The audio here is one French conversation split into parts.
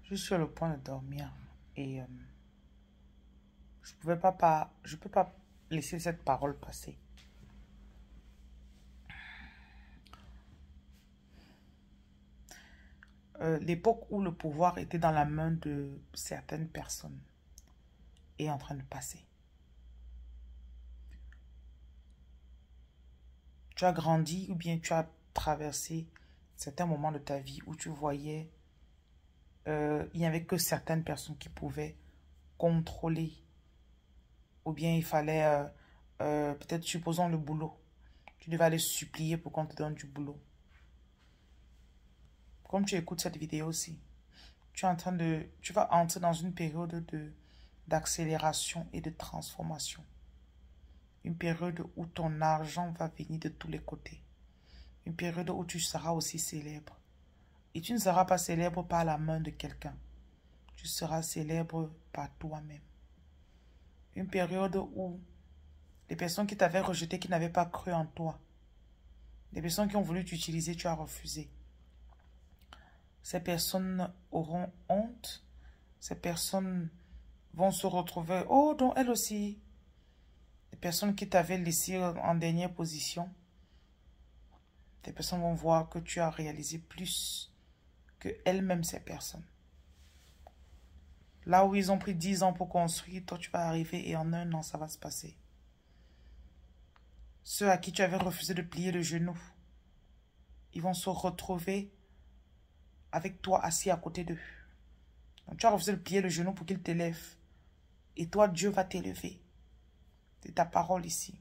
Je suis sur le point de dormir et je peux pas laisser cette parole passer. L'époque où le pouvoir était dans la main de certaines personnes est en train de passer. Tu as grandi ou bien tu as traversé certains moments de ta vie où tu voyais, il n'y avait que certaines personnes qui pouvaient contrôler. Ou bien il fallait, peut-être supposons le boulot. Tu devais aller supplier pour qu'on te donne du boulot. Comme tu écoutes cette vidéo aussi, tu vas entrer dans une période d'accélération et de transformation. Une période où ton argent va venir de tous les côtés. Une période où tu seras aussi célèbre. Et tu ne seras pas célèbre par la main de quelqu'un. Tu seras célèbre par toi-même. Une période où les personnes qui t'avaient rejeté, qui n'avaient pas cru en toi, les personnes qui ont voulu t'utiliser, tu as refusé. Ces personnes auront honte. Ces personnes vont se retrouver, oh, donc elle aussi. Les personnes qui t'avaient laissé en dernière position, les personnes vont voir que tu as réalisé plus que elles-mêmes, ces personnes. Là où ils ont pris 10 ans pour construire, toi tu vas arriver et en un an, ça va se passer. Ceux à qui tu avais refusé de plier le genou, ils vont se retrouver avec toi assis à côté d'eux. Donc tu as refusé de plier le genou pour qu'ils t'élèvent. Et toi, Dieu va t'élever. C'est ta parole ici.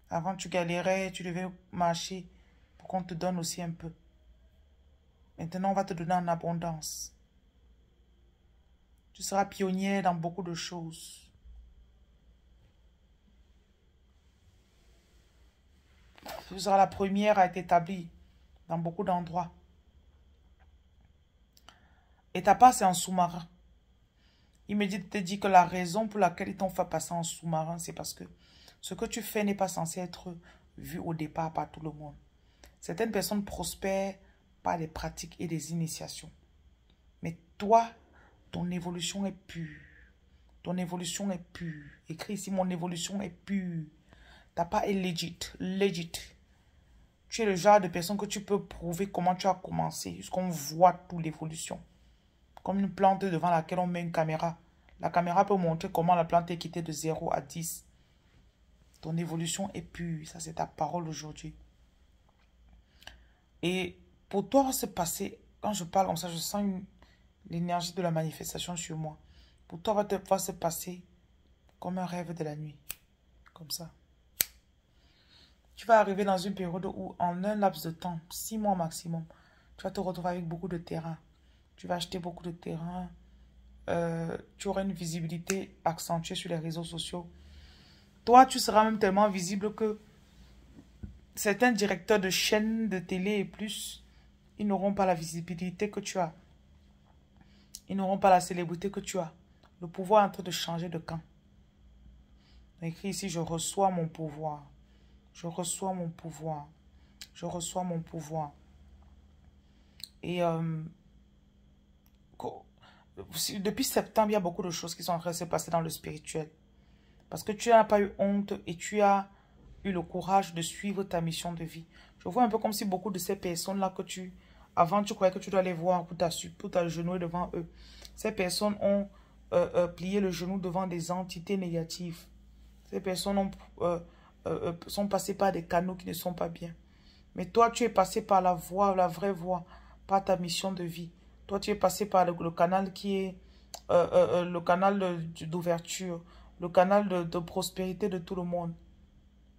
Avant, tu galérais, tu devais marcher pour qu'on te donne aussi un peu. Maintenant, on va te donner en abondance. Tu seras pionnier dans beaucoup de choses. Tu seras la première à être établie dans beaucoup d'endroits. Et ta part, c'est en sous-marin. Il me te dit que la raison pour laquelle ils t'ont fait passer en sous-marin, c'est parce que ce que tu fais n'est pas censé être vu au départ par tout le monde. Certaines personnes prospèrent par des pratiques et des initiations. Mais toi, ton évolution est pure. Ton évolution est pure. Écris ici, mon évolution est pure. Ta part est legit. Legit. Tu es le genre de personne que tu peux prouver comment tu as commencé. Jusqu'on voit toute l'évolution. Comme une plante devant laquelle on met une caméra. La caméra peut montrer comment la plante est quittée de 0 à 10. Ton évolution est pure. Ça, c'est ta parole aujourd'hui. Et pour toi, va se passer, quand je parle comme ça, je sens l'énergie de la manifestation sur moi. Pour toi, va se passer comme un rêve de la nuit. Comme ça. Tu vas arriver dans une période où, en un laps de temps, 6 mois maximum, tu vas te retrouver avec beaucoup de terrain. Tu vas acheter beaucoup de terrain. Tu auras une visibilité accentuée sur les réseaux sociaux. Toi, tu seras même tellement visible que certains directeurs de chaînes de télé et plus, ils n'auront pas la visibilité que tu as. Ils n'auront pas la célébrité que tu as. Le pouvoir est en train de changer de camp. Écrit ici, je reçois mon pouvoir. Je reçois mon pouvoir. Je reçois mon pouvoir. Et depuis septembre, il y a beaucoup de choses qui sont en train de se passer dans le spirituel. Parce que tu n'as pas eu honte et tu as eu le courage de suivre ta mission de vie. Je vois un peu comme si beaucoup de ces personnes-là que avant, tu croyais que tu dois les voir pour t'agenouiller devant eux. Ces personnes ont plié le genou devant des entités négatives. Ces personnes sont passées par des canaux qui ne sont pas bien. Mais toi, tu es passé par la voie, la vraie voie, par ta mission de vie. Toi, tu es passé par le canal qui est le canal d'ouverture, le canal de prospérité de tout le monde.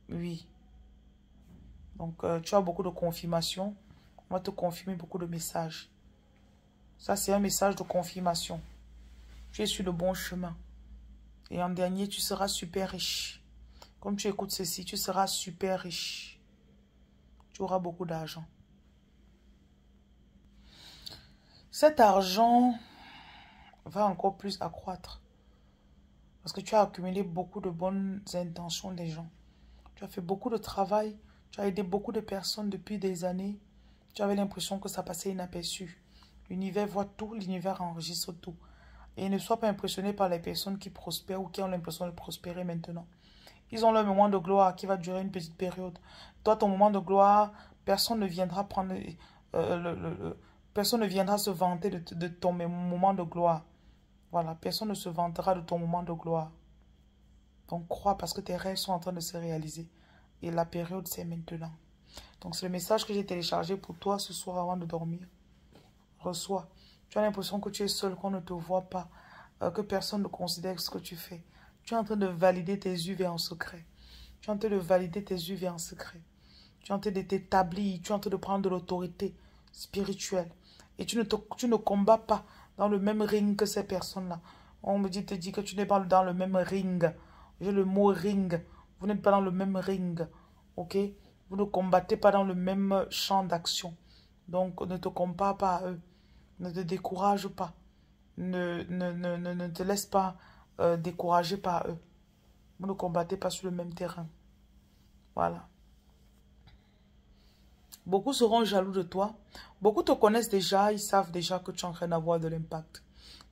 Oui. Donc, tu as beaucoup de confirmation. On va te confirmer beaucoup de messages. Ça, c'est un message de confirmation. Tu es sur le bon chemin. Et en dernier, tu seras super riche. Comme tu écoutes ceci, tu seras super riche. Tu auras beaucoup d'argent. Cet argent va encore plus accroître. Parce que tu as accumulé beaucoup de bonnes intentions des gens. Tu as fait beaucoup de travail. Tu as aidé beaucoup de personnes depuis des années. Tu avais l'impression que ça passait inaperçu. L'univers voit tout, l'univers enregistre tout. Et ne sois pas impressionné par les personnes qui prospèrent ou qui ont l'impression de prospérer maintenant. Ils ont leur moment de gloire qui va durer une petite période. Toi, ton moment de gloire, personne ne viendra prendre, personne ne viendra se vanter de ton moment de gloire. Voilà, personne ne se vantera de ton moment de gloire. Donc crois parce que tes rêves sont en train de se réaliser. Et la période, c'est maintenant. Donc c'est le message que j'ai téléchargé pour toi ce soir avant de dormir. Reçois. Tu as l'impression que tu es seul, qu'on ne te voit pas, que personne ne considère ce que tu fais. Tu es en train de valider tes UV en secret. Tu es en train de valider tes UV en secret. Tu es en train de t'établir, tu es en train de prendre de l'autorité spirituelle. Et tu ne combats pas dans le même ring que ces personnes-là. On me te dit que tu n'es pas dans le même ring. J'ai le mot ring. Vous n'êtes pas dans le même ring. Ok? Vous ne combattez pas dans le même champ d'action. Donc, ne te compare pas à eux. Ne te décourage pas. Ne te laisse pas décourager par eux. Vous ne combattez pas sur le même terrain. Voilà. Beaucoup seront jaloux de toi. Beaucoup te connaissent déjà. Ils savent déjà que tu es en train d'avoir de l'impact.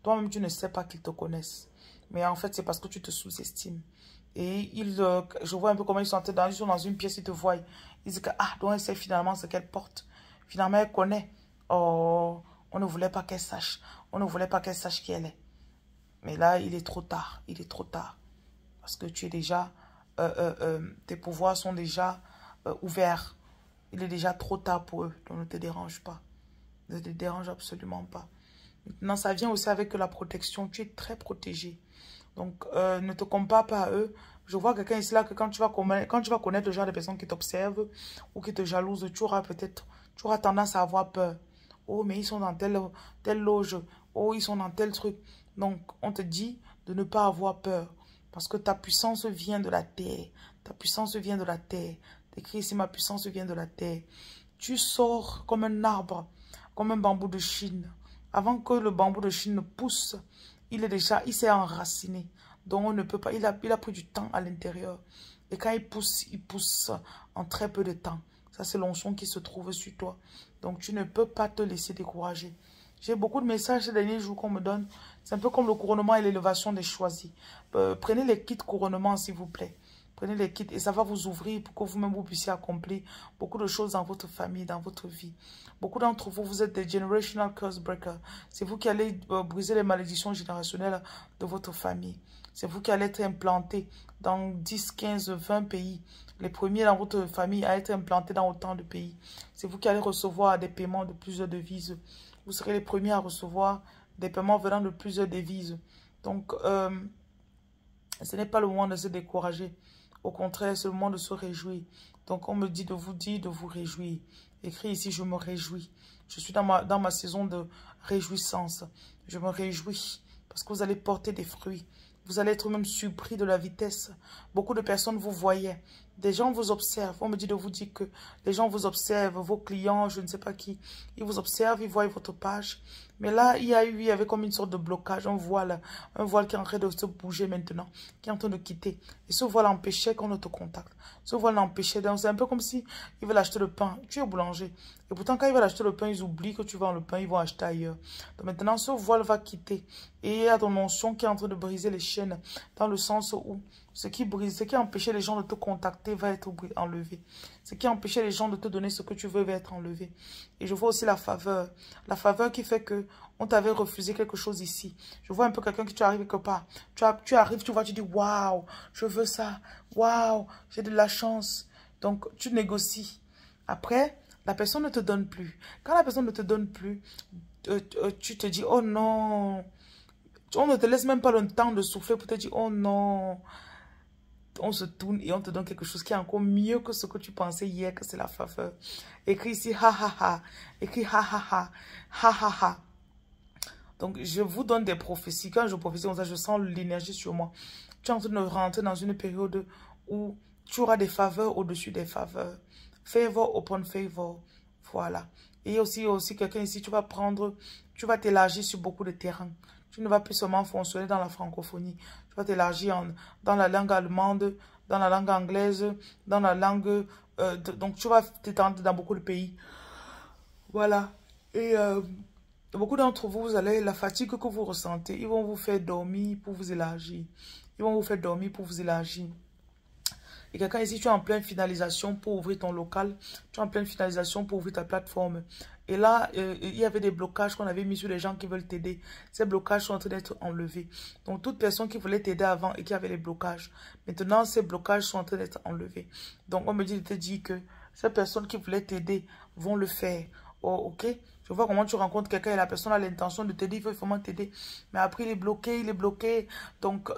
Toi-même, tu ne sais pas qu'ils te connaissent. Mais en fait, c'est parce que tu te sous-estimes. Et je vois un peu comment ils sont dans une pièce, ils te voient. Ils disent que, ah, donc elle sait finalement ce qu'elle porte. Finalement, elle connaît. Oh, on ne voulait pas qu'elle sache. On ne voulait pas qu'elle sache qui elle est. Mais là, il est trop tard. Il est trop tard. Parce que tu es déjà... tes pouvoirs sont déjà ouverts. Il est déjà trop tard pour eux. Donc ne te dérange pas. Ne te dérange absolument pas. Maintenant, ça vient aussi avec la protection. Tu es très protégé. Donc, ne te compare pas à eux. Je vois quelqu'un ici là que quand tu vas connaître le genre de personnes qui t'observent ou qui te jalousent, tu auras tendance à avoir peur. Oh, mais ils sont dans telle loge. Oh, ils sont dans tel truc. Donc, on te dit de ne pas avoir peur. Parce que ta puissance vient de la terre. Ta puissance vient de la terre. Écrit ici, ma puissance vient de la terre. Tu sors comme un arbre, comme un bambou de Chine. Avant que le bambou de Chine ne pousse, il s'est enraciné. Donc on ne peut pas, il a pris du temps à l'intérieur. Et quand il pousse en très peu de temps. Ça, c'est l'onction qui se trouve sur toi. Donc tu ne peux pas te laisser décourager. J'ai beaucoup de messages ces derniers jours qu'on me donne. C'est un peu comme le couronnement et l'élévation des choisis. Prenez les kits couronnement, s'il vous plaît. Prenez les kits et ça va vous ouvrir pour que vous-même vous puissiez accomplir beaucoup de choses dans votre famille, dans votre vie. Beaucoup d'entre vous, vous êtes des generational curse breakers. C'est vous qui allez briser les malédictions générationnelles de votre famille. C'est vous qui allez être implanté dans 10, 15, 20 pays. Les premiers dans votre famille à être implantés dans autant de pays. C'est vous qui allez recevoir des paiements de plusieurs devises. Vous serez les premiers à recevoir des paiements venant de plusieurs devises. Donc, ce n'est pas le moment de se décourager. Au contraire, c'est le moment de se réjouir. Donc, on me dit de vous réjouir. Écrit ici, je me réjouis. Je suis dans ma saison de réjouissance. Je me réjouis parce que vous allez porter des fruits. Vous allez être même surpris de la vitesse. Beaucoup de personnes vous voyaient. Des gens vous observent. On me dit de vous dire que les gens vous observent. Vos clients, je ne sais pas qui. Ils vous observent, ils voient votre page. Mais là, il y avait comme une sorte de blocage. Un voile qui est en train de se bouger maintenant. Qui est en train de quitter. Et ce voile empêchait qu'on ne te contacte. Ce voile l'empêchait. C'est un peu comme si ils veulent acheter le pain. Tu es boulanger. Et pourtant, quand ils veulent acheter le pain, ils oublient que tu vends le pain. Ils vont acheter ailleurs. Donc maintenant, ce voile va quitter. Et il y a ton onction qui est en train de briser les chaînes. Dans le sens où ce qui empêchait les gens de te contacter va être enlevé. Ce qui empêchait les gens de te donner ce que tu veux va être enlevé. Et je vois aussi la faveur. La faveur qui fait que on t'avait refusé quelque chose ici. Je vois un peu quelqu'un qui tu arrives quelque part. Tu arrives, tu vois, tu dis waouh, je veux ça. Waouh, j'ai de la chance. Donc tu négocies. Après, la personne ne te donne plus. Quand la personne ne te donne plus, tu te dis oh non. On ne te laisse même pas le temps de souffler pour te dire oh non. On se tourne et on te donne quelque chose qui est encore mieux que ce que tu pensais hier, que c'est la faveur. Écrit ici, ha ha ha. Écrit ha ha ha. Ha ha ha. Donc, je vous donne des prophéties. Quand je prophétie comme ça, je sens l'énergie sur moi. Tu es en train de rentrer dans une période où tu auras des faveurs au-dessus des faveurs. Favor upon favor. Voilà. Et aussi quelqu'un ici, tu vas t'élargir sur beaucoup de terrains. Tu ne vas plus seulement fonctionner dans la francophonie. Tu vas t'élargir dans la langue allemande, dans la langue anglaise, dans la langue... donc, tu vas t'étendre dans beaucoup de pays. Voilà. Et beaucoup d'entre vous, vous allez, la fatigue que vous ressentez, ils vont vous faire dormir pour vous élargir. Ils vont vous faire dormir pour vous élargir. Et quelqu'un ici, tu es en pleine finalisation pour ouvrir ton local. Tu es en pleine finalisation pour ouvrir ta plateforme. Et là, il y avait des blocages qu'on avait mis sur les gens qui veulent t'aider. Ces blocages sont en train d'être enlevés. Donc, toute personne qui voulait t'aider avant et qui avait les blocages, maintenant, ces blocages sont en train d'être enlevés. Donc, on me dit de te dire que ces personnes qui voulaient t'aider vont le faire. Oh, ok? Je vois comment tu rencontres quelqu'un et la personne a l'intention de t'aider, il veut vraiment t'aider. Mais après, il est bloqué, il est bloqué. Donc,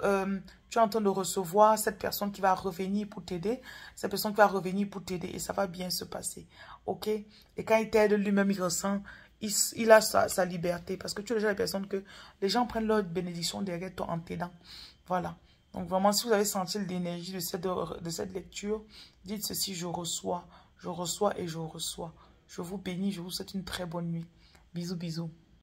tu es en train de recevoir cette personne qui va revenir pour t'aider. Cette personne qui va revenir pour t'aider et ça va bien se passer. Ok? Et quand il t'aide, lui-même, il ressent, il a sa liberté. Parce que tu es déjà la personne que les gens prennent leur bénédiction derrière toi en t'aidant. Voilà. Donc, vraiment, si vous avez senti l'énergie de cette lecture, dites ceci, je reçois et je reçois. Je vous bénis, je vous souhaite une très bonne nuit. Bisous, bisous.